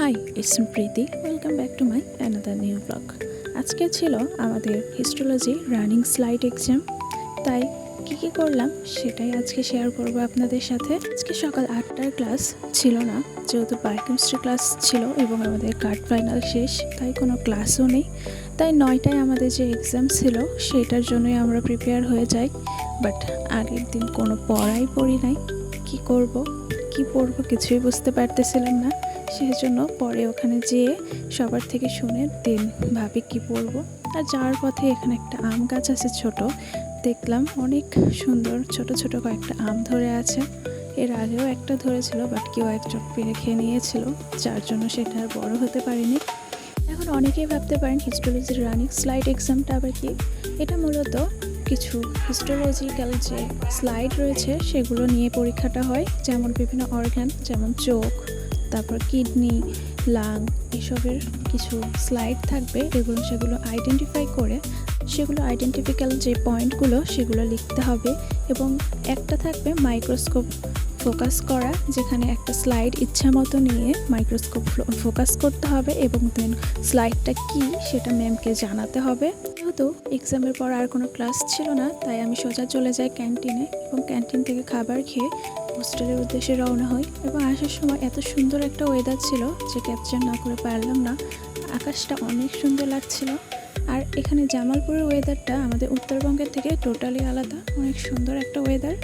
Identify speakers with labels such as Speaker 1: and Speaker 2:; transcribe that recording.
Speaker 1: High, it's Priti. Welcome back to my another new blog. আজকে ছিল আমাদের হিস্টোলজি রানিং স্লাইড এক্সাম, তাই কী করলাম সেটাই আজকে শেয়ার করব আপনাদের সাথে। আজকে সকাল 8টার ক্লাস ছিল না, যেহেতু বায়োকেমিস্ট্রি ক্লাস ছিল এবং আমাদের কার্ড ফাইনাল শেষ, তাই কোনো ক্লাসও নেই। তাই 9টায় আমাদের যে এক্সাম ছিল সেটার জন্যই আমরা প্রিপেয়ার হয়ে যাই। বাট আগের দিন কোনো পড়াই পড়ি নাই, কী পড়বো কিছুই বুঝতে পারতেছিলাম না। সেই জন্য পরে ওখানে যেয়ে সবার থেকে শুনে দেন ভাবি কী পড়বো। আর যাওয়ার পথে এখানে একটা আম গাছ আছে ছোট, দেখলাম অনেক সুন্দর ছোট ছোট কয়েকটা আম ধরে আছে। এর আগেও একটা ধরেছিল, বাট কেউ একজন পেরে খেয়ে নিয়েছিল, যার জন্য সেটা আর বড় হতে পারেনি। এখন অনেকেই ভাবতে পারেন হিস্টোলজির রানিং স্লাইড এক্সামটা আবার কি। এটা মূলত কিছু হিস্টোলজিক্যাল যে স্লাইড রয়েছে সেগুলো নিয়ে পরীক্ষাটা হয়, যেমন বিভিন্ন অর্গান, যেমন চোখ, তারপর কিডনি, লাং, এসবের কিছু স্লাইড থাকবে। সেগুলো আইডেন্টিফাই করে সেগুলো আইডেন্টিফিক্যাল যে পয়েন্টগুলো সেগুলো লিখতে হবে। এবং একটা থাকবে মাইক্রোস্কোপ ফোকাস করা, যেখানে একটা স্লাইড ইচ্ছা মতো নিয়ে মাইক্রোস্কোপ ফোকাস করতে হবে এবং দেন স্লাইডটা কি সেটা ম্যামকে জানাতে হবে। যেহেতু এক্সামের পর আর কোনো ক্লাস ছিল না, তাই আমি সোজা চলে যাই ক্যান্টিনে এবং ক্যান্টিন থেকে খাবার খেয়ে হোস্টেলের উদ্দেশ্যে রওনা হই। এবং আসার সময় এত সুন্দর একটা ওয়েদার ছিল যে ক্যাপচার না করে পারলাম না। আকাশটা অনেক সুন্দর লাগছিল। আর এখানে জামালপুরের ওয়েদারটা আমাদের উত্তরবঙ্গের থেকে টোটালি আলাদা, অনেক সুন্দর একটা ওয়েদার।